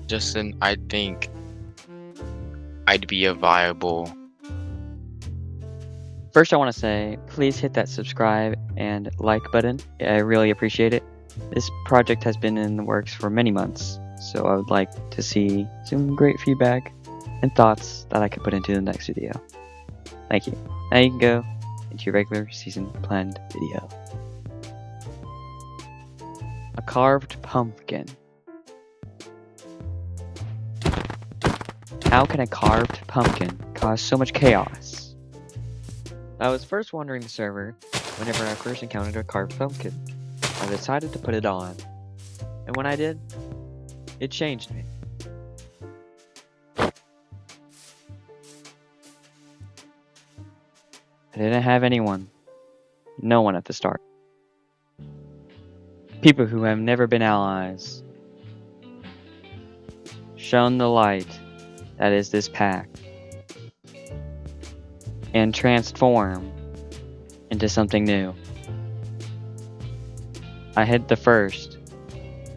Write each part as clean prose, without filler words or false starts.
Justin, I think I'd be a viable. First, I want to say, please hit that subscribe and like button. I really appreciate it. This project has been in the works for many months, so I would like to see some great feedback and thoughts that I could put into the next video. Thank you. Now you can go into your regular season planned video. A carved pumpkin. How can a carved pumpkin cause so much chaos? I was first wandering the server whenever I first encountered a carved pumpkin. I decided to put it on, and when I did, it changed me. I didn't have anyone, no one at the start. People who have never been allies, shone the light that is this pact, and transform into something new. I hid the first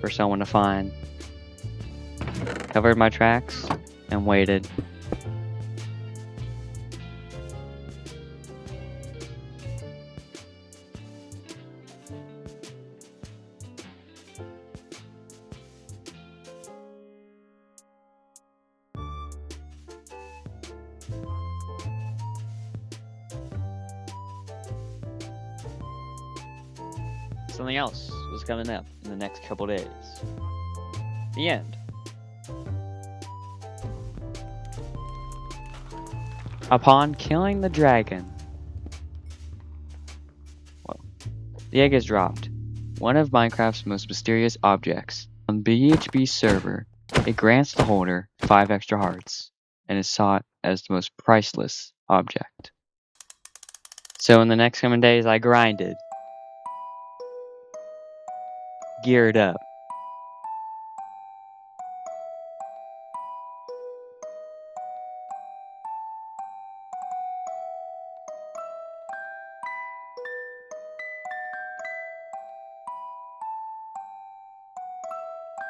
for someone to find, covered my tracks, and waited. Something else was coming up in the next couple days. The end. Upon killing the dragon, the egg is dropped. One of Minecraft's most mysterious objects. On BHB server, it grants the holder 5 extra hearts and is sought as the most priceless object. So in the next coming days, I grinded, geared up,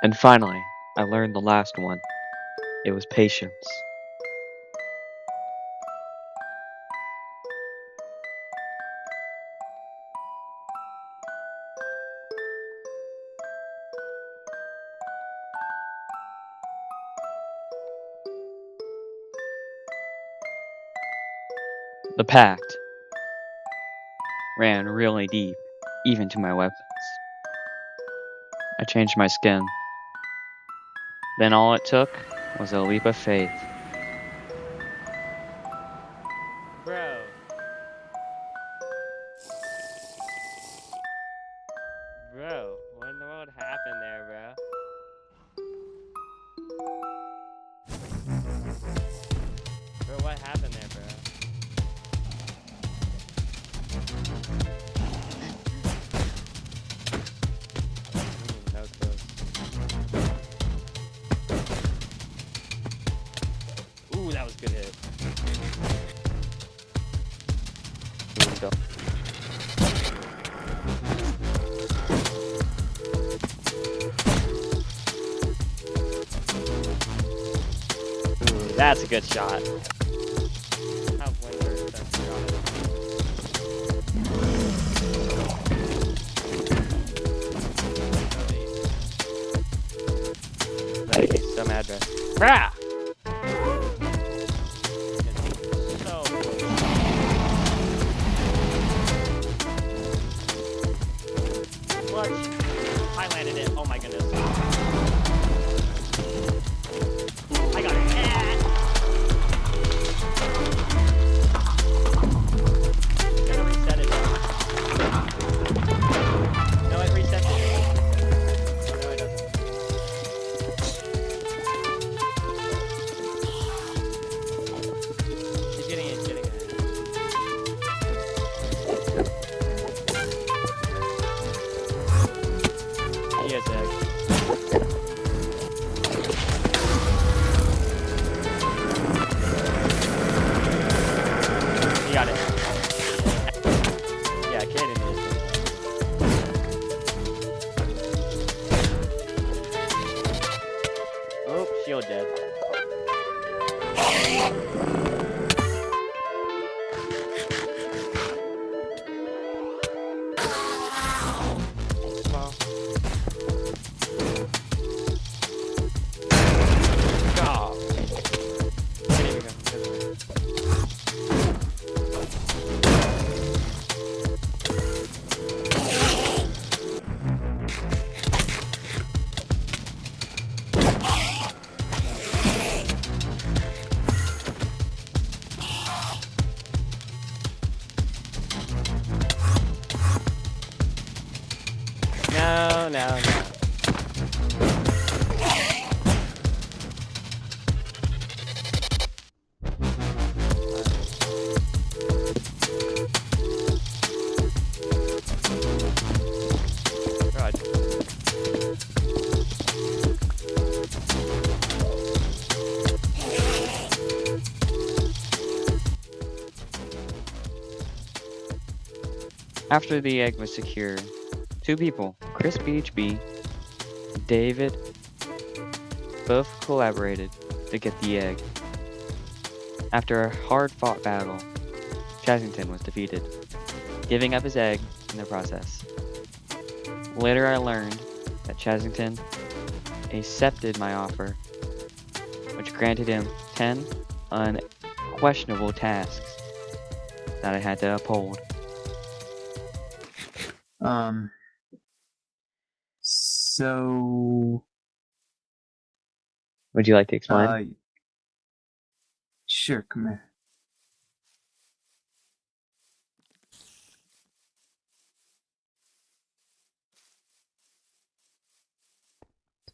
and finally, I learned the last one. It was patience. The pact ran really deep, even to my weapons. I changed my skin. Then all it took was a leap of faith. Bro. Bro, what in the world happened there, bro? Bro, what happened there, bro? That was close. Ooh, that was a good hit. Here we go. Ooh, that's a good shot. How winter is that shot? Some address. Brah! So clutch. I landed it. Oh my goodness. I got it. Gotta reset it. No, it resets it. Oh, no, it doesn't. shield dead. God. No, no, no. God. After the egg was secure, two people, ChisBHB, David, both collaborated to get the egg. After a hard-fought battle, Chazzzington was defeated, giving up his egg in the process. Later I learned that Chazzzington accepted my offer, which granted him 10 unquestionable tasks that I had to uphold. So, Would you like to explain? sure, come here.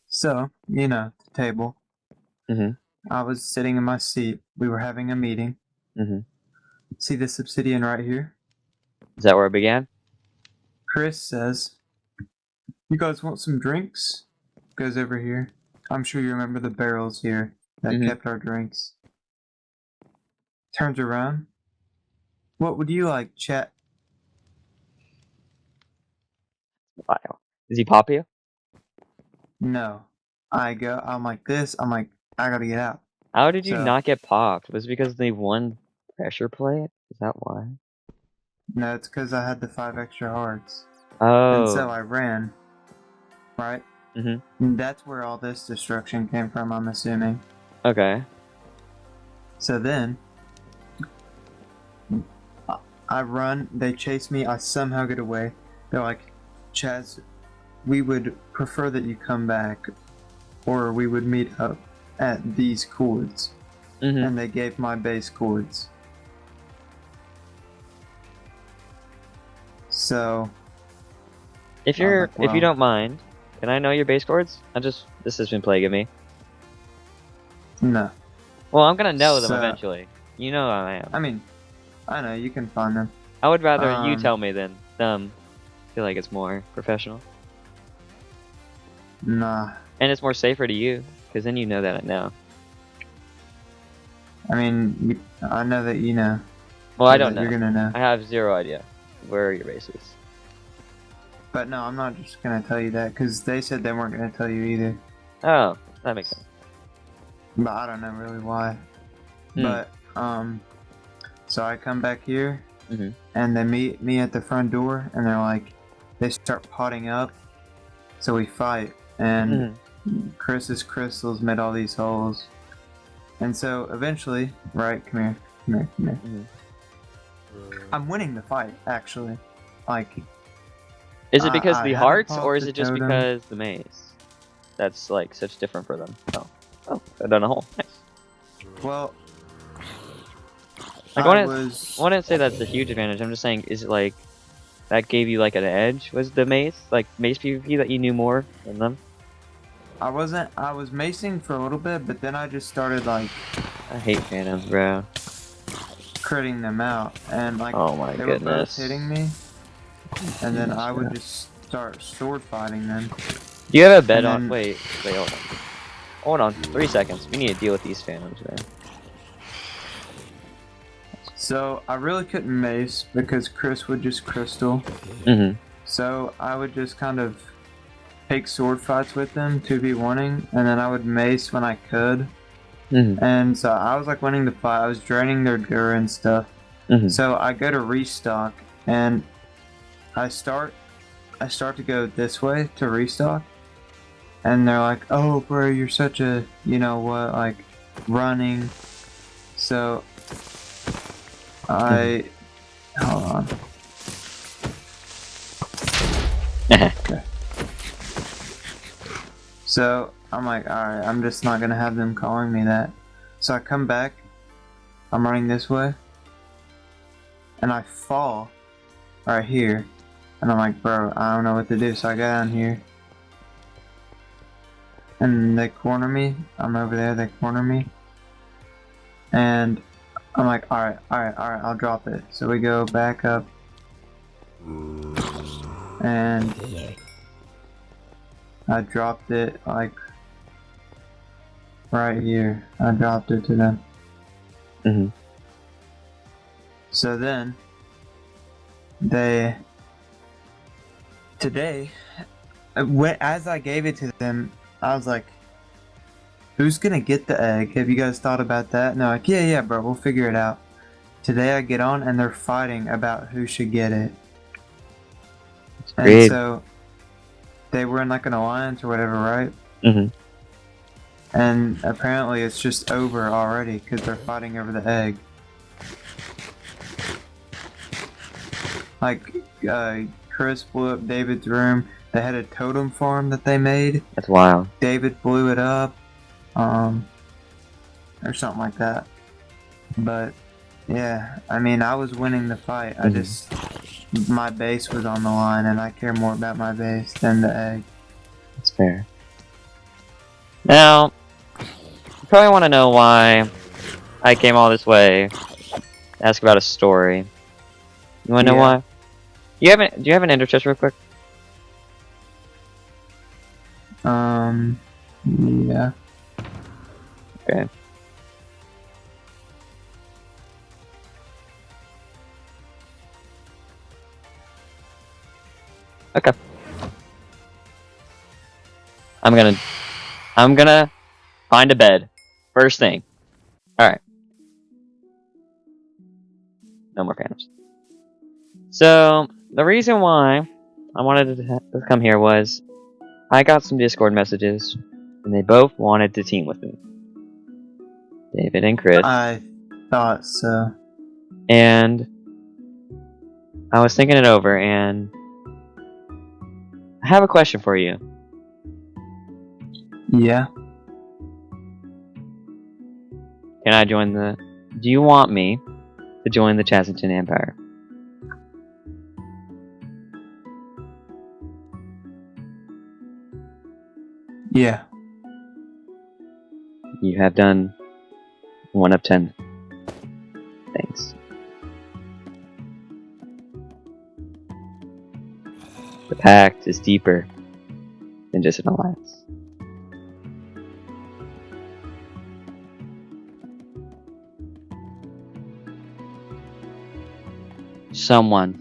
So, the table. Mhm. I was sitting in my seat. We were having a meeting. Mhm. See this obsidian right here? Is that where it began? Chris says, "You guys want some drinks?" Goes over here. I'm sure you remember the barrels here that Mhm. kept our drinks. Turns around. "What would you like, chat?" Wow. Does he pop you? No. I'm like this. I'm like, I gotta get out. How did you So- not get popped? Was it because they won pressure plate? Is that why? No, it's because I had the 5 extra hearts. Oh. And so I ran. Right? Mhm. And that's where all this destruction came from, I'm assuming. Okay. So then, I run, they chase me, I somehow get away. They're like, "Chaz, we would prefer that you come back, or we would meet up at these chords." Mhm. And they gave my base chords. So, If I was you're, like, if you well- don't mind, can I know your base chords? This has been plaguing me. no. Well, I'm gonna know them So- eventually. You know I am. I mean, I know, you can find them. I would rather you um, tell me than them. I feel like it's more professional. Nah. And it's more safer to you, because then you know that I know. I mean, I know that you know. Well, I or don't that know. You're gonna know. I have zero idea where are your bases. But no, I'm not just gonna tell you that, because they said they weren't gonna tell you either. Oh, that makes sense. But I don't know really why. Hmm. But, so I come back here, Mhm. and they meet me at the front door, and they're like, they start potting up, so we fight, and Chris's crystals made all these holes. And so eventually, right, come here. Mhm. I'm winning the fight, actually. Like, Is it because I the haven't hearts, popped or is the it just totem. because the maze? That's like such different for them. Oh, I done a hole. Nice. well, Like, I I was... wouldn't say that's a huge advantage. I'm just saying, is it like that gave you like an edge? Was the maze like maze PvP that you knew more than them? I was macing for a little bit, but then I just started, like, I hate phantoms, bro. critting them out, and, like, Oh my they were both goodness. hitting me, and then I would Yeah. just start sword fighting them. Do you have a bed And on? then- Wait, hold on. Hold on, 3 seconds. We need to deal with these phantoms, man. So I really couldn't mace because Chris would just crystal. Mm-hmm. So I would just kind of take sword fights with them, 2v1ing, and then I would mace when I could. Mm-hmm. And so I was like winning the fight. I was draining their Gur and stuff. Mm-hmm. So I go to restock, and I start to go this way to restock, and they're like, "Oh, bro, you're such a, you know what, like, running." So I hold on. Okay. So I'm like, alright, I'm just not gonna have them calling me that. So I come back, I'm running this way, and I fall right here. And I'm like, bro, I don't know what to do. So I go down here, and they corner me. I'm over there, they corner me. And I'm like, alright, I'll drop it. So we go back up, and I dropped it like right here. I dropped it to them. Mm-hmm. So then today, as I gave it to them, I was like, who's gonna get the egg? Have you guys thought about that? And they're like, yeah, bro, we'll figure it out. Today I get on and they're fighting about who should get it. And Great. so they were in like an alliance or whatever, right? Mm-hmm. And apparently it's just over already because they're fighting over the egg. Like, Chris blew up David's room. They had a totem farm that they made. That's wild. David blew it up. Or something like that. But, yeah, I mean, I was winning the fight. My base was on the line, and I care more about my base than the egg. That's fair. Now, you probably want to know why I came all this way to ask about a story. You want to know why? Do you have an ender chest real quick? Yeah. Okay. Okay. I'm gonna find a bed. First thing. Alright. No more phantoms. So, the reason why I wanted to come here was I got some Discord messages, and they both wanted to team with me. David and Chris. I thought so. And I was thinking it over, and I have a question for you. Yeah. Can I join do you want me to join the Chazzzington Empire? Yeah. You have done 1 of 10. Thanks. The pact is deeper than just an alliance. Someone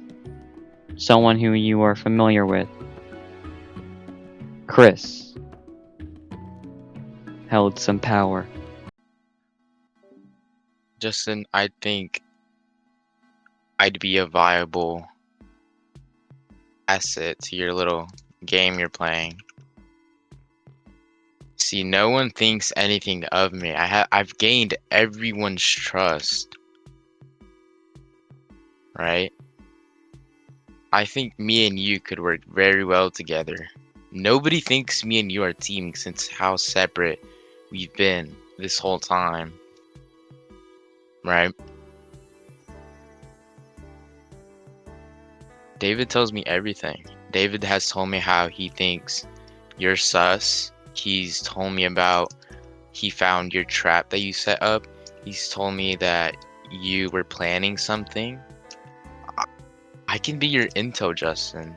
who you are familiar with, Chris, held some power. Justin, I think I'd be a viable asset to your little game you're playing. See, no one thinks anything of me. I've gained everyone's trust. Right? I think me and you could work very well together. Nobody thinks me and you are teaming since how separate we've been this whole time. Right? David tells me everything. David has told me how he thinks you're sus. He's told me about he found your trap that you set up. He's told me that you were planning something. I can be your intel, Justin.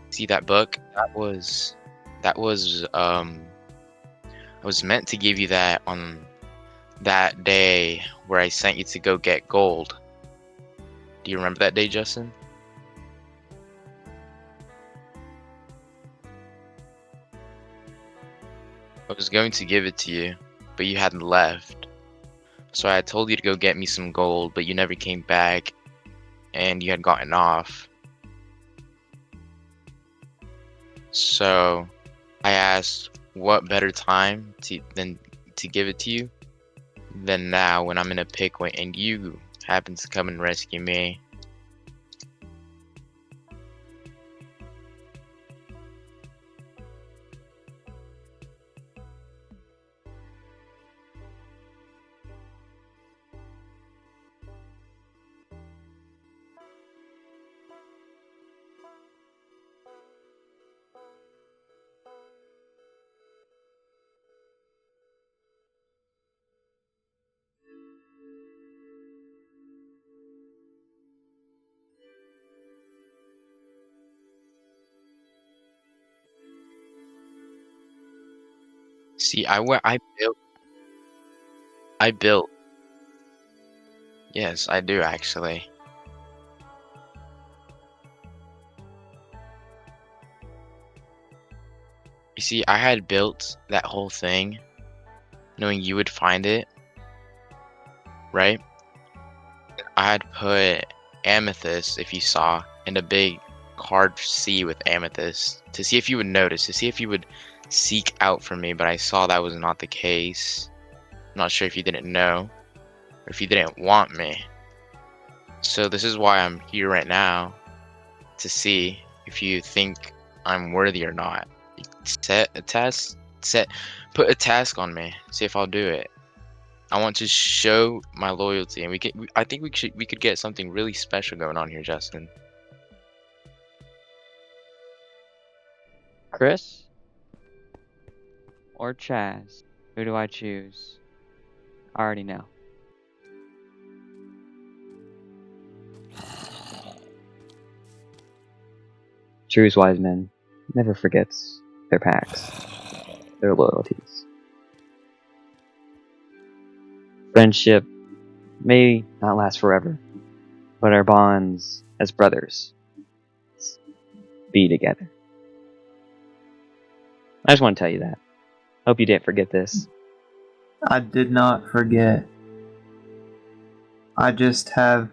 See that book? I was meant to give you that on that day where I sent you to go get gold. Do you remember that day, Justin? I was going to give it to you, but you hadn't left. So I told you to go get me some gold, but you never came back, and you had gotten off. So I asked, what better time than to give it to you than now when I'm in a pickle and you happen to come and rescue me. See, I built. Yes, I do actually. You see, I had built that whole thing knowing you would find it, right? I had put amethyst, if you saw, in a big carved C with amethyst to see if you would notice, to see if you would seek out for me, but I saw that was not the case. I'm not sure if you didn't know or if you didn't want me. So this is why I'm here right now, to see if you think I'm worthy or not. Set a task, put a task on me, see if I'll do it. I want to show my loyalty, and I think we could get something really special going on here, Justin. Chris or Chaz? Who do I choose? I already know. True wise men never forgets their pacts, their loyalties. Friendship may not last forever, but our bonds as brothers be together. I just want to tell you that. Hope you didn't forget this. I did not forget. I just have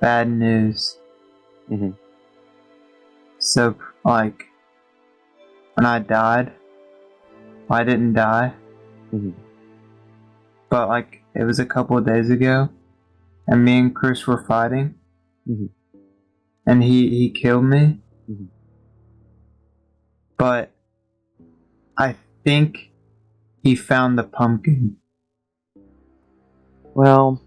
bad news. Mm-hmm. So, like, when I died, I didn't die. Mm-hmm. But, like, it was a couple of days ago, and me and Chris were fighting, Mm-hmm. and he killed me. Mm-hmm. But I think he found the pumpkin. Well,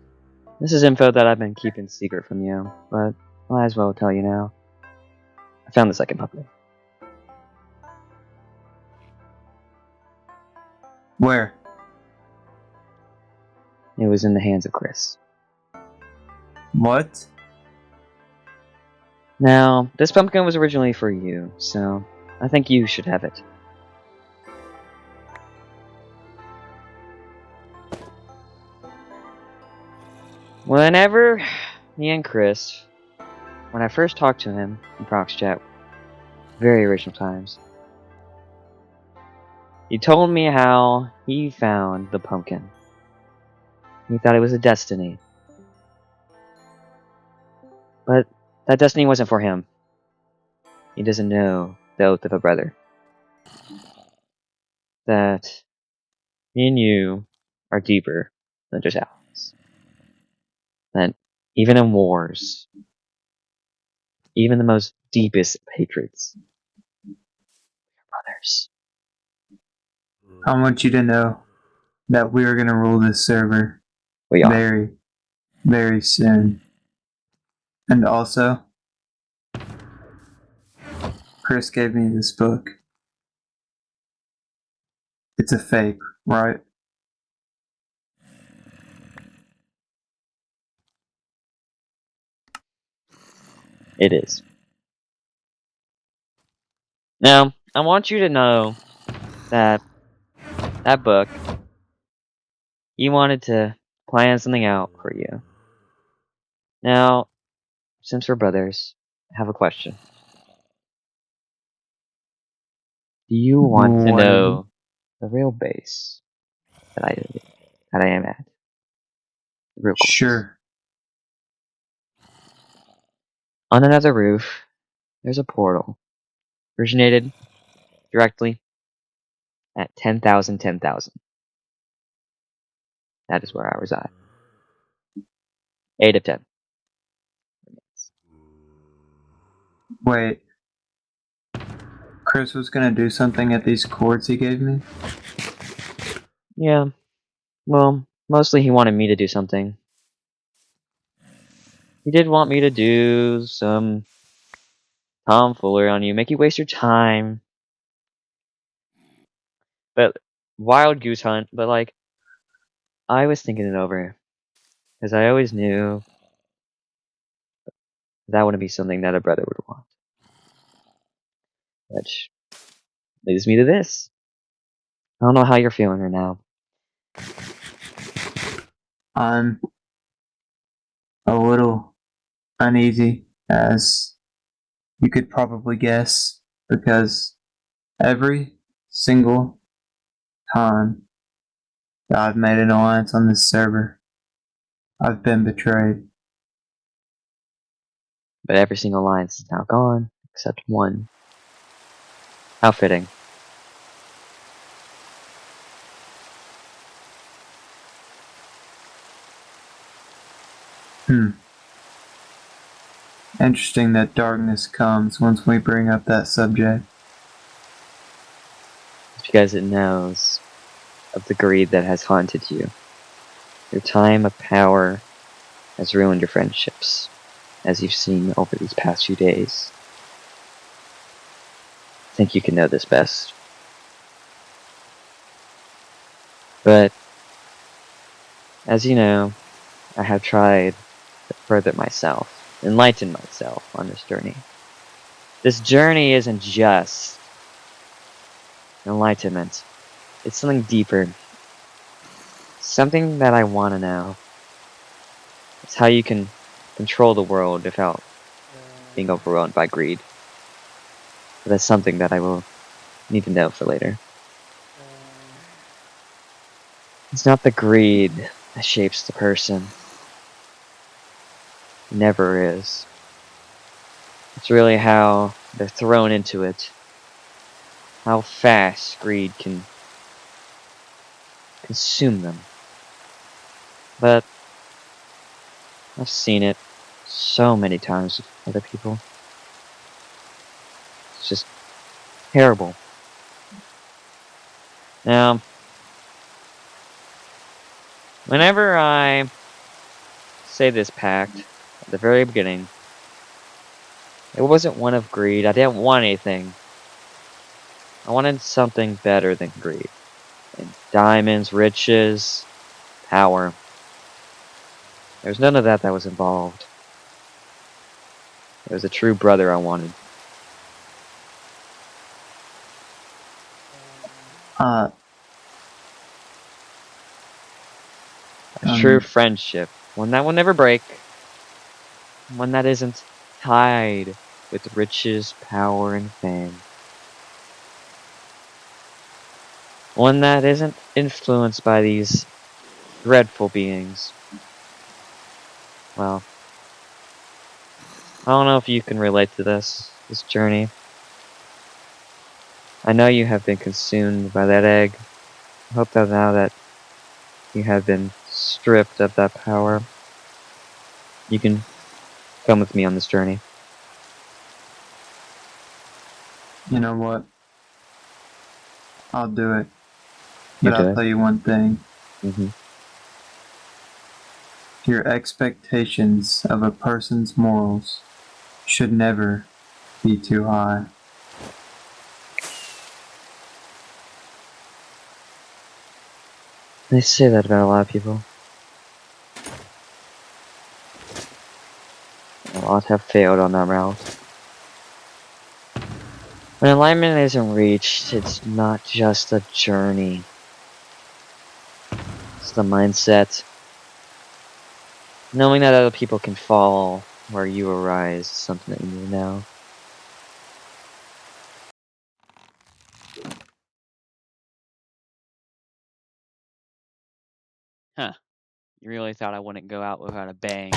this is info that I've been keeping secret from you, but I might as well tell you now. I found the second pumpkin. Where? It was in the hands of Chris. What? Now, this pumpkin was originally for you, so I think you should have it. Whenever me and Chris, when I first talked to him in Prox Chat, very original times, he told me how he found the pumpkin. He thought it was a destiny. But that destiny wasn't for him. He doesn't know the oath of a brother. That me and you are deeper than just allies. That even in wars, even the most deepest of hatreds, we are brothers. I want you to know that we are going to rule this server We are. very, very soon. And also, Chris gave me this book. It's a fake, right? It is. Now, I want you to know that that book he wanted to plan something out for you. Now, since we're brothers, I have a question. Do you want to know the real base that I am at? The real course. Sure. On another roof, there's a portal. Originated directly at 10,000, 10,000. That is where I reside. 8 of 10. Wait. Chris was gonna do something at these chords he gave me? Yeah. Well, mostly he wanted me to do something. He did want me to do some tomfoolery on you, make you waste your time. But wild goose hunt, but like I was thinking it over. Because I always knew that wouldn't be something that a brother would want. Which leads me to this. I don't know how you're feeling right now. I'm a little uneasy, as you could probably guess, because every single time that I've made an alliance on this server, I've been betrayed. But every single alliance is now gone, except one. How fitting. Interesting that darkness comes once we bring up that subject. It's because it knows of the greed that has haunted you. Your time of power has ruined your friendships, as you've seen over these past few days. I think you can know this best. But, as you know, I have tried to further myself, enlighten myself on this journey. This journey isn't just enlightenment. It's something deeper. Something that I want to know. It's how you can control the world without being overwhelmed by greed. But that's something that I will need to know for later. It's not the greed that shapes the person. It never is. It's really how they're thrown into it. How fast greed can consume them. But I've seen it so many times with other people. It's just terrible. Now, whenever I say this pact at the very beginning, it wasn't one of greed. I didn't want anything. I wanted something better than greed. And diamonds, riches, power. There's none of that was involved. It was a true brother I wanted. A true friendship. One that will never break. One that isn't tied with riches, power, and fame. One that isn't influenced by these dreadful beings. Well, I don't know if you can relate to this journey. I know you have been consumed by that egg. I hope that now that you have been stripped of that power, you can come with me on this journey. You know what? I'll do it. But I'll tell you one thing. Your expectations of a person's morals should never be too high. They say that about a lot of people. A lot have failed on that route. When enlightenment isn't reached, it's not just a journey. It's the mindset. Knowing that other people can fall where you arise is something that you need to know. Huh. You really thought I wouldn't go out without a bang.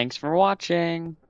Thanks for watching!